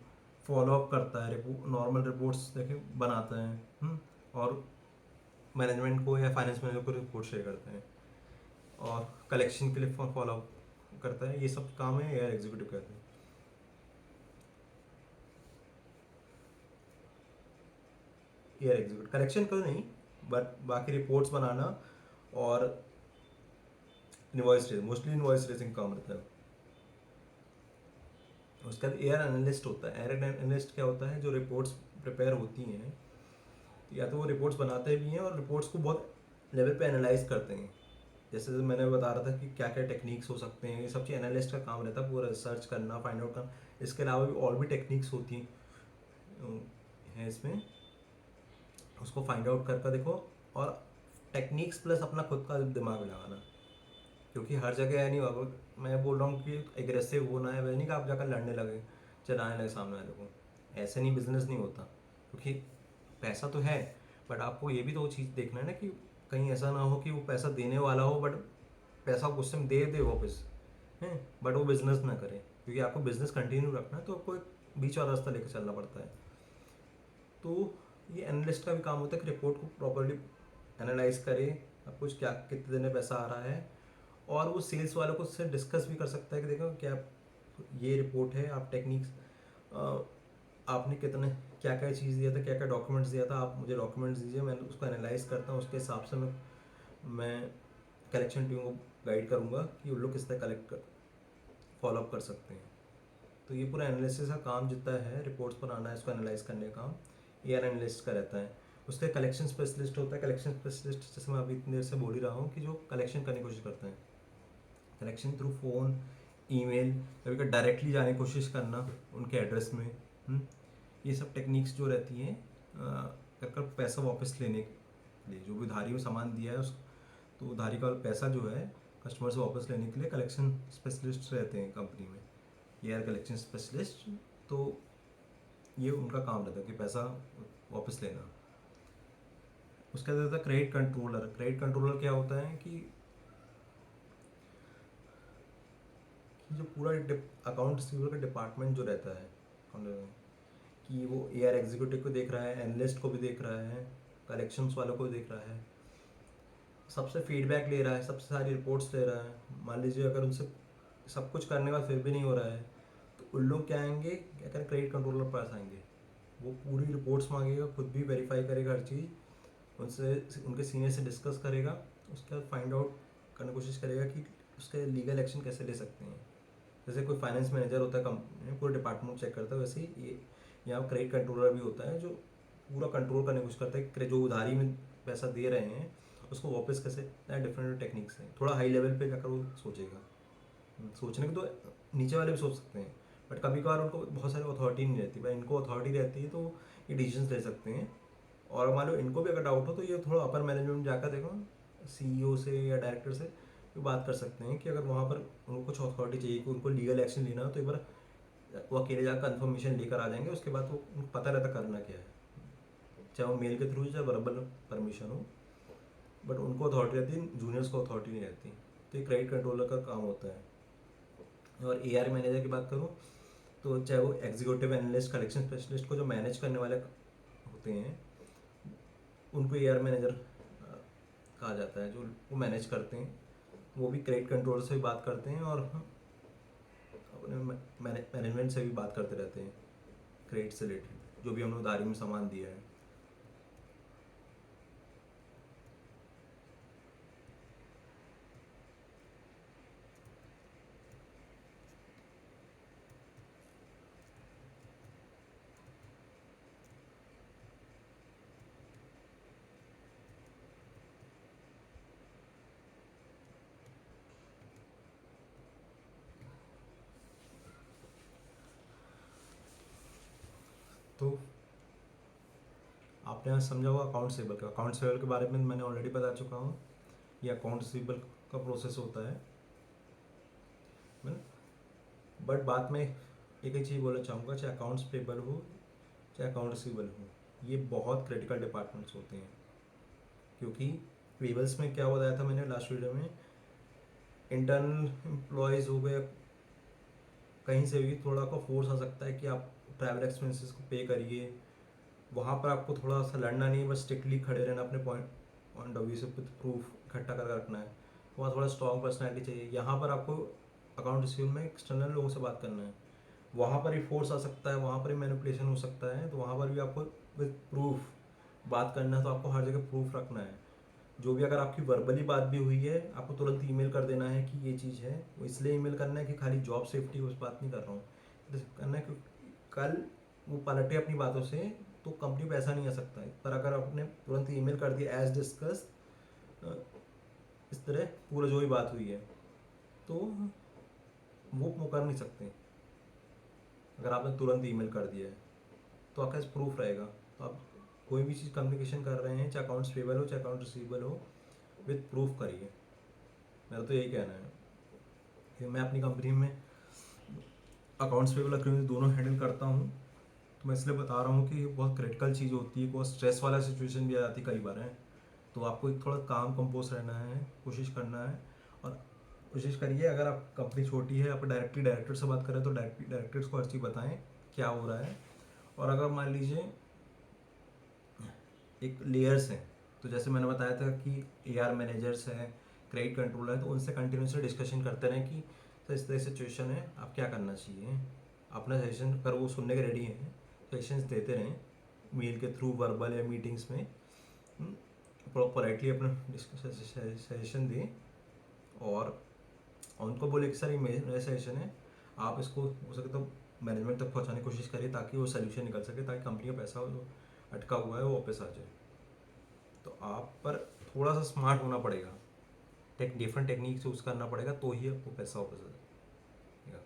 फॉलोअप करता है, नॉर्मल रिपोर्ट्स देखे बनाता है, और मैनेजमेंट को या फाइनेंस मैनेजर को रिपोर्ट शेयर करते हैं, और कलेक्शन के लिए फॉलोअप करता है। ये सब काम है AR एग्जीक्यूटिव कहते हैं। AR एग्जीक्यूटिव कलेक्शन का नहीं, बट बाकी रिपोर्ट्स बनाना और invoice raise, mostly invoice raising काम रहता है। उसके बाद AR एनालिस्ट होता है। AR एनालिस्ट क्या होता है, जो रिपोर्ट्स प्रिपेयर होती हैं, या तो वो रिपोर्ट्स बनाते भी हैं और रिपोर्ट्स को बहुत लेवल पे एनालाइज करते हैं। जैसे मैं बता रहा था कि क्या क्या टेक्निक्स हो सकते हैं, ये सब चीज़ एनालिस्ट का काम रहता है, पूरा रिसर्च करना, फाइंड आउट करना। इसके अलावा भी और भी टेक्निक्स होती हैं इसमें, उसको फाइंड आउट करके देखो। और टेक्निक्स प्लस अपना खुद का दिमाग लगाना, क्योंकि हर जगह है नहीं बाबा। मैं बोल रहा हूँ कि एग्रेसिव होना है, वह नहीं कि आप जाकर लड़ने लगे, चलाने लगे सामने वाले को। ऐसे नहीं बिजनेस नहीं होता, क्योंकि पैसा तो है, बट आपको ये भी तो चीज़ देखना है ना कि कहीं ऐसा ना हो कि वो पैसा देने वाला हो बट पैसा उस टाइम दे वापस है, बट वो बिजनेस ना करे। क्योंकि आपको बिजनेस कंटिन्यू रखना है तो आपको एक बीच वाला रास्ता लेकर चलना पड़ता है। तो ये एनालिस्ट का भी काम होता है कि रिपोर्ट को प्रॉपरली एनालाइज करे, आप कुछ क्या कितने दिन में पैसा आ रहा है, और वो सेल्स वालों को उससे डिस्कस भी कर सकता है कि देखो क्या ये रिपोर्ट है, आप टेक्निक्स आपने कितने क्या क्या चीज़ दिया था, क्या क्या डॉक्यूमेंट्स दिया था, आप मुझे डॉक्यूमेंट्स दीजिए, मैं उसको एनालाइज करता हूँ, उसके हिसाब से मैं कलेक्शन टीम को गाइड करूँगा कि उन लोग किस तरह कलेक्ट कर फॉलोअप कर सकते हैं। तो ये पूरा एनालिसिस का काम जितना है, रिपोर्ट्स पर आना है, इसको एनालाइज करने का काम एआर एनालिस्ट का रहता है। उसके कलेक्शन स्पेशलिस्ट होता है। कलेक्शन स्पेशलिस्ट जैसे मैं अभी इतनी देर से बोल ही रहा हूँ कि जो कलेक्शन करने की कोशिश करते हैं, कलेक्शन थ्रू फ़ोन, ईमेल, कभी कभी डायरेक्टली जाने की कोशिश करना उनके एड्रेस में। ये सब टेक्निक्स जो रहती हैं कर कर पैसा वापस लेने के लिए, जो भी उधारी में सामान दिया है उस, तो उधारी का पैसा जो है कस्टमर से वापस लेने के लिए कलेक्शन स्पेशलिस्ट रहते हैं कंपनी में, ये आर कलेक्शन स्पेशलिस्ट। तो ये उनका काम रहता है कि पैसा वापस लेना। उसके बाद रहता है क्रेडिट कंट्रोलर। क्रेडिट कंट्रोलर क्या होता है कि जो पूरा अकाउंट रिसीवेबल का डिपार्टमेंट जो रहता है, कि वो एआर एग्जीक्यूटिव को देख रहा है, एनालिस्ट को भी देख रहा है, कलेक्शंस वालों को देख रहा है, सबसे फीडबैक ले रहा है, सबसे सारी रिपोर्ट्स ले रहा है। मान लीजिए अगर उनसे सब कुछ करने के बाद फिर भी नहीं हो रहा है, तो उन लोग क्या आएंगे, क्या करें, क्रेडिट कंट्रोलर पास आएंगे। वो पूरी रिपोर्ट्स मांगेगा, खुद भी वेरीफाई करेगा हर चीज़, उनसे उनके सीनियर से डिस्कस करेगा, उसके बाद फाइंड आउट करने की कोशिश करेगा कि उसके लीगल एक्शन कैसे ले सकते हैं। जैसे कोई फाइनेंस मैनेजर होता है कंपनी में, पूरे डिपार्टमेंट चेक करता है, वैसे ही ये यहाँ क्रेडिट कंट्रोलर भी होता है जो पूरा कंट्रोल करने की कोशिश करता है कि जो उधारी में पैसा दे रहे हैं उसको वापस कैसे, डिफरेंट टेक्निक्स हैं। थोड़ा हाई लेवल पे जाकर वो सोचेगा। सोचने को तो नीचे वाले भी सोच सकते हैं, बट कभी कभार उनको बहुत सारी अथॉरिटी नहीं रहती, भाई इनको अथॉरिटी रहती है तो ये डिसीजन ले सकते हैं। और मान लो इनको भी अगर डाउट हो तो ये थोड़ा अपर मैनेजमेंट जाकर देखो, सीईओ से या डायरेक्टर से भी बात कर सकते हैं कि अगर वहाँ पर उनको कुछ अथॉरिटी चाहिए कि उनको लीगल एक्शन लेना हो, तो एक बार वो अकेले जाकर कन्फर्मेशन लेकर आ जाएंगे। उसके बाद वो उनको पता रहता करना क्या है, चाहे वो मेल के थ्रू चाहे वर्बल परमिशन हो, बट उनको अथॉरिटी रहती है, जूनियर्स को अथॉरिटी नहीं रहती। तो ये क्रेडिट कंट्रोलर का काम होता है। और एआर मैनेजर की बात करूँ तो चाहे वो एग्जीक्यूटिव एनालिस्ट, कलेक्शन स्पेशलिस्ट को जो मैनेज करने वाले होते हैं उनको एआर मैनेजर कहा जाता है, जो वो मैनेज करते हैं। वो भी क्रेडिट कंट्रोल से भी बात करते हैं और अपने मैनेजमेंट से भी बात करते रहते हैं क्रेडिट से रिलेटेड, जो भी हमने उधारी में सामान दिया है। तो आपने आज समझा होगा अकाउंट सेबल का। अकाउंट सेबल के बारे में मैंने ऑलरेडी बता चुका हूँ। ये अकाउंट सेबल का प्रोसेस होता है। बट बात में एक ही चीज़ बोलना चाहूँगा, चाहे अकाउंट्स पेबल हो चाहे अकाउंट रिसीवेबल हो, ये बहुत क्रिटिकल डिपार्टमेंट्स होते हैं। क्योंकि पेबल्स में क्या बताया था मैंने लास्ट वीडियो में, इंटरनल एम्प्लॉयज़ हो गए, कहीं से भी थोड़ा आपको फोर्स आ सकता है कि आप ट्रैवल एक्सपेंसेस को पे करिए। वहाँ पर आपको थोड़ा सा लड़ना नहीं है, बस स्ट्रिक्टली खड़े रहना, अपने पॉइंट ऑफ व्यू से प्रूफ इकट्ठा कर रखना है। वहाँ थोड़ा स्ट्रॉन्ग पर्सनैलिटी चाहिए। यहाँ पर आपको अकाउंट रिसीव में एक्सटर्नल लोगों से बात करना है, वहाँ पर ही फोर्स आ सकता है, वहाँ पर ही मैनिपुलेशन हो सकता है। तो वहाँ पर भी आपको विद प्रूफ बात करना है। तो आपको हर जगह प्रूफ रखना है। जो भी अगर आपकी वर्बली बात भी हुई है, आपको तुरंत ईमेल कर देना है कि ये चीज़ है। वो इसलिए ईमेल करना है कि खाली जॉब सेफ्टी उस बात नहीं कर रहा हूँ, करना है कि कल वो पलटे अपनी बातों से तो कंपनी पे ऐसा नहीं आ सकता है। पर अगर आपने तुरंत ईमेल कर दिया एज डिस्कस्ड, इस तरह पूरा जो भी बात हुई है, तो वो कर नहीं सकते। अगर आपने तुरंत ईमेल कर दिया है तो आपके पास प्रूफ रहेगा। तो आप कोई भी चीज़ कम्युनिकेशन कर रहे हैं, चाहे अकाउंट्स पेबल हो चाहे अकाउंट रिसीवेबल हो, विथ प्रूफ करिए। मेरा तो यही कहना है कि मैं अपनी कंपनी में अकाउंट्स पेबल और क्रेडिट दोनों हैंडल करता हूँ। तो मैं इसलिए बता रहा हूँ कि ये बहुत क्रिटिकल चीज़ होती है, बहुत स्ट्रेस वाला सिचुएशन भी आ जाती है कई बार है। तो आपको एक थोड़ा काम कंपोज रहना है, कोशिश करना है। और कोशिश करिए, अगर आप कंपनी छोटी है, आप डायरेक्टली डायरेक्टर से बात करें तो डायरेक्टली डायरेक्टर्स को हर चीज़ बताएं क्या हो रहा है। और अगर मान लीजिए एक लेयर्स हैं, तो जैसे मैंने बताया था कि एआर मैनेजर्स हैं, क्रेडिट कंट्रोलर है, तो उनसे कंटिन्यूसली डिस्कशन करते रहें कि सर इस तरह सिचुएशन है, आप क्या करना चाहिए। अपना सजेशन अगर वो सुनने के रेडी हैं, सजेशंस देते रहें, मेल के थ्रू, वर्बल या मीटिंग्स में पोलाइटली अपना सजेशन दें। और उनको बोले कि सर ये मेरा सजेशन है, आप इसको हो सके तो मैनेजमेंट तक पहुंचाने की कोशिश करिए ताकि वो सोल्यूशन निकल सके, ताकि कंपनी का पैसा जो अटका हुआ है वो वापस आ जाए। तो आप पर थोड़ा सा स्मार्ट होना पड़ेगा, डिफरेंट टेक्निक यूज़ करना पड़ेगा, तो ही आपको पैसा वापस आ जाएगा।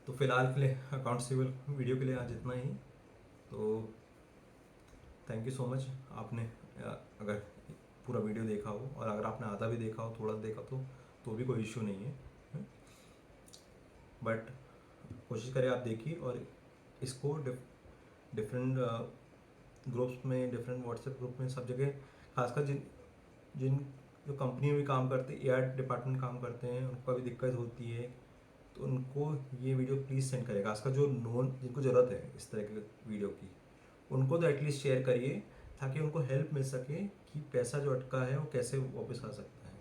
तो फिलहाल के लिए अकाउंट सिविल वीडियो के लिए आज इतना ही। तो थैंक यू सो मच। आपने अगर पूरा वीडियो देखा हो, और अगर आपने आधा भी देखा हो, थोड़ा देखा तो भी कोई इश्यू नहीं है। बट कोशिश करें आप देखिए, और इसको डिफरेंट ग्रुप्स में, डिफरेंट व्हाट्सएप ग्रुप में, सब जगह, खासकर जिन जिन जो कंपनी में काम करते हैं, एआर डिपार्टमेंट काम करते हैं, उनको भी दिक्कत होती है, तो उनको ये वीडियो प्लीज़ सेंड करें। खासकर जो नोन, जिनको ज़रूरत है इस तरह के वीडियो की, उनको तो एटलीस्ट शेयर करिए, ताकि उनको हेल्प मिल सके कि पैसा जो अटका है वो कैसे वापस आ सकता है।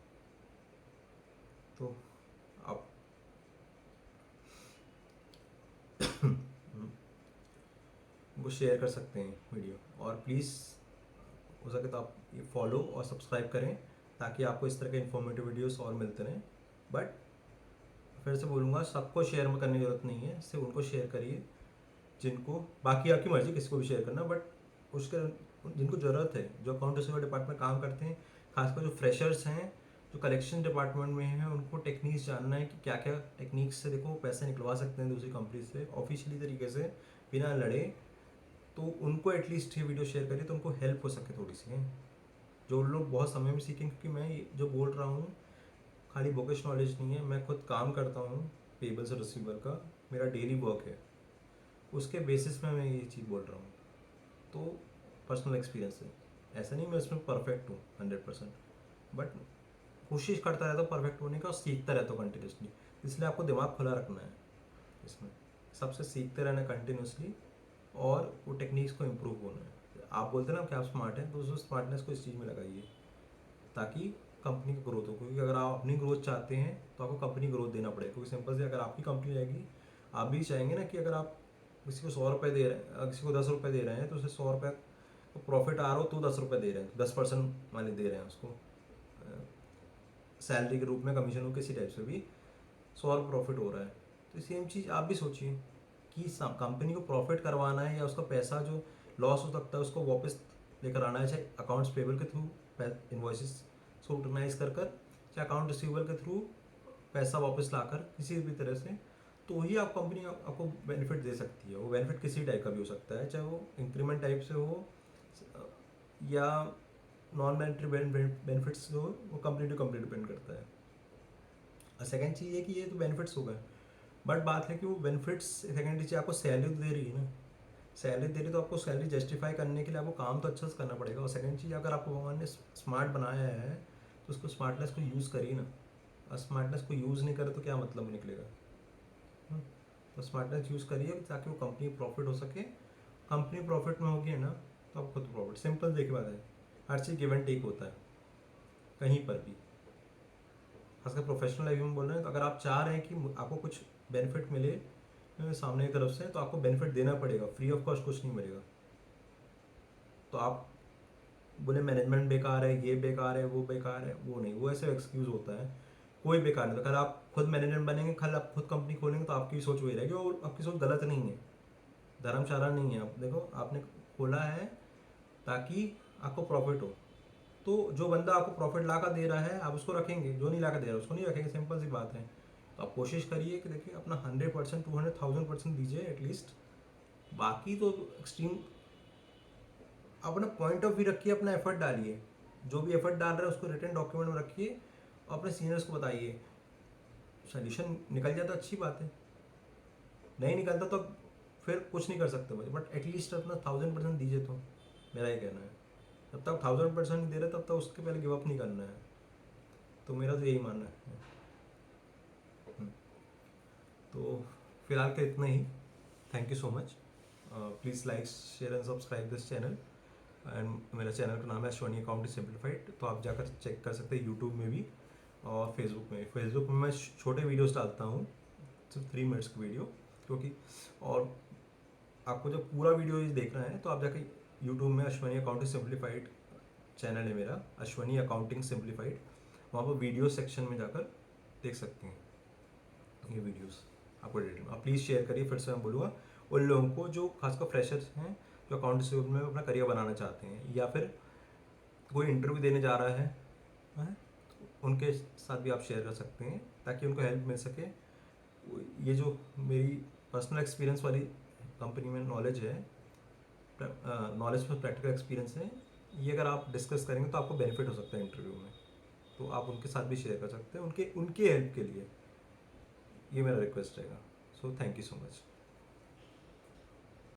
तो आप वो शेयर कर सकते हैं वीडियो, और प्लीज़ हो सके तो आप ये फॉलो और सब्सक्राइब करें, ताकि आपको इस तरह के इन्फॉर्मेटिव वीडियोस और मिलते रहें। बट फिर से बोलूँगा, सबको शेयर में करने की ज़रूरत नहीं है, सिर्फ उनको शेयर करिए जिनको, बाकी आपकी मर्ज़ी किसी को भी शेयर करना, बट उसके जिनको ज़रूरत है, जो अकाउंट रिसीवेबल डिपार्टमेंट काम करते हैं, खासकर जो फ्रेशर्स हैं, जो कलेक्शन डिपार्टमेंट में हैं, उनको टेक्निक्स जानना है कि क्या क्या टेक्निक्स से देखो पैसे निकलवा सकते हैं दूसरी कंपनी से ऑफिशियली तरीके से, बिना लड़े। तो उनको एटलीस्ट ये वीडियो शेयर करिए, तो उनको हेल्प हो सके थोड़ी सी है। जो लोग बहुत समय में सीखें, क्योंकि मैं जो बोल रहा हूँ खाली बुकिश नॉलेज नहीं है, मैं खुद काम करता हूँ पेबल से रिसीवर का, मेरा डेली वर्क है, उसके बेसिस में मैं ये चीज़ बोल रहा हूँ। तो पर्सनल एक्सपीरियंस है, ऐसा नहीं मैं इसमें परफेक्ट हूँ 100%, बट कोशिश करता रहता हूँ परफेक्ट होने का, और सीखता रहता हूँ कंटिन्यूसली। इसलिए आपको दिमाग खुला रखना है, इसमें सबसे सीखते रहना कंटिन्यूसली, और वो टेक्निक्स को इम्प्रूव होना है। आप बोलते हैं ना कि आप स्मार्ट हैं, तो उस स्मार्टनेस को इस चीज़ में लगाइए, ताकि कंपनी की ग्रोथ हो। क्योंकि अगर आप अपनी ग्रोथ चाहते हैं तो आपको कंपनी ग्रोथ देना पड़ेगा। क्योंकि सिंपल से, अगर आपकी कंपनी रहेगी, आप भी चाहेंगे ना कि अगर आप किसी को 100 रुपये दे रहे हैं, किसी को 10 रुपये दे रहे हैं, तो उसे 100 रुपये को प्रॉफिट आ रहा हो, तो 10 रुपये दे रहे हैं, 10% मान दे रहे हैं उसको सैलरी के रूप में, कमीशन हो, किसी टाइप से भी 100 प्रॉफिट हो रहा है। तो सेम चीज़ आप भी सोचिए कि कंपनी को प्रॉफिट करवाना है, या उसका पैसा जो लॉस हो सकता है उसको वापस लेकर आना है, चाहे अकाउंट्स पेबल के थ्रू इन्वॉइसेस स्क्रूटनाइज कर कर, चाहे अकाउंट रिसीवेबल के थ्रू पैसा वापस लाकर, किसी भी तरह से, तो ही आप कंपनी आपको बेनिफिट दे सकती है। वो बेनिफिट किसी टाइप का भी हो सकता है, चाहे वो इंक्रीमेंट टाइप से हो, या नॉन मॉनेटरी बेनिफिट्स हो, वो कंपनी टू कंपनी डिपेंड करता है। और सेकेंड चीज़ है कि ये तो बेनिफिट्स हो गए, बट बात है कि वो बेनिफिट्स, सेकेंड चीज़ आपको सैलरी तो दे रही है ना, सैलरी दे रही, तो आपको सैलरी जस्टिफाई करने के लिए आपको काम तो अच्छा से करना पड़ेगा। और सेकंड चीज़, अगर आपको भगवान ने स्मार्ट बनाया है, तो उसको स्मार्टनेस को यूज़ करिए ना। और स्मार्टनेस को यूज़ नहीं करे तो क्या मतलब निकलेगा। तो स्मार्टनेस यूज़ करिए, ताकि वो कंपनी प्रॉफिट हो सके। कंपनी प्रॉफिट में होगी ना, तो आपको खुद प्रॉफिट। सिंपल देखिए बात है, हर चीज़ गिव एंड टेक होता है कहीं पर भी, खासकर प्रोफेशनल लाइफ में बोल रहे हैं। तो अगर आप चाह रहे हैं कि आपको कुछ बेनिफिट मिले सामने की तरफ से, तो आपको बेनिफिट देना पड़ेगा, फ्री ऑफ कॉस्ट कुछ नहीं मिलेगा। तो आप बोले मैनेजमेंट बेकार है, ये बेकार है, वो बेकार है, वो नहीं, वो ऐसे एक्सक्यूज़ होता है। कोई बेकार नहीं। तो कल आप खुद मैनेजमेंट बनेंगे, कल आप खुद कंपनी खोलेंगे, तो आपकी सोच वही रहेगी, और आपकी सोच गलत नहीं है। धर्मशाला नहीं है। आप देखो, आपने खोला है ताकि आपको प्रॉफिट हो, तो जो बंदा आपको प्रॉफिट ला कर दे रहा है आप उसको रखेंगे, जो नहीं ला कर दे रहा है उसको नहीं रखेंगे, सिंपल सी बात है। तो आप कोशिश करिए कि देखिए अपना 100%, 200,000% दीजिए एटलीस्ट। बाकी तो एक्सट्रीम, अपना पॉइंट ऑफ व्यू रखिए, अपना एफर्ट डालिए, जो भी एफर्ट डाल रहे हैं उसको रिटर्न डॉक्यूमेंट में रखिए और अपने सीनियर्स को बताइए। सोल्यूशन निकल जाता अच्छी बात है, नहीं निकलता तो फिर कुछ नहीं कर सकते भाई, बट एटलीस्ट अपना 1000% दीजिए। तो मेरा ये कहना है, जब तक 1000% नहीं दे रहे तब तक उसके पहले गिव अप नहीं करना है। तो मेरा तो यही मानना है। तो फिलहाल के इतना ही। Thank you so much. Please like, share and subscribe this channel. And मेरा चैनल का नाम है अश्वनी अकाउंटिंग सिंप्लीफाइड, तो आप जाकर चेक कर सकते हैं यूट्यूब में भी और फेसबुक में। फेसबुक में मैं छोटे वीडियोस डालता हूँ, सिर्फ 3 मिनट्स की वीडियो, क्योंकि और आपको जब पूरा वीडियो देखना है तो आप जाकर यूट्यूब में अश्वनी अकाउंटिंग सिंप्लीफाइड चैनल है मेरा, अश्वनी अकाउंटिंग सिंप्लीफाइड, वहाँ पर वीडियो सेक्शन में जाकर देख सकते हैं ये वीडियोस आपको डिटेल में। आप प्लीज़ शेयर करिए, फिर से मैं बोलूँगा उन लोगों को जो खासकर फ्रेशर्स हैं, जो अकाउंट्स में अपना करियर बनाना चाहते हैं या फिर कोई इंटरव्यू देने जा रहा है, उनके साथ भी आप शेयर कर सकते हैं ताकि उनको हेल्प मिल सके। ये जो मेरी पर्सनल एक्सपीरियंस वाली कंपनी में नॉलेज है, नॉलेज पर प्रैक्टिकल एक्सपीरियंस है, ये अगर आप डिस्कस करेंगे तो आपको बेनिफिट हो सकता है इंटरव्यू में। तो आप उनके साथ भी शेयर कर सकते हैं, उनके उनके हेल्प के लिए। ये मेरा रिक्वेस्ट रहेगा। So thank you so much.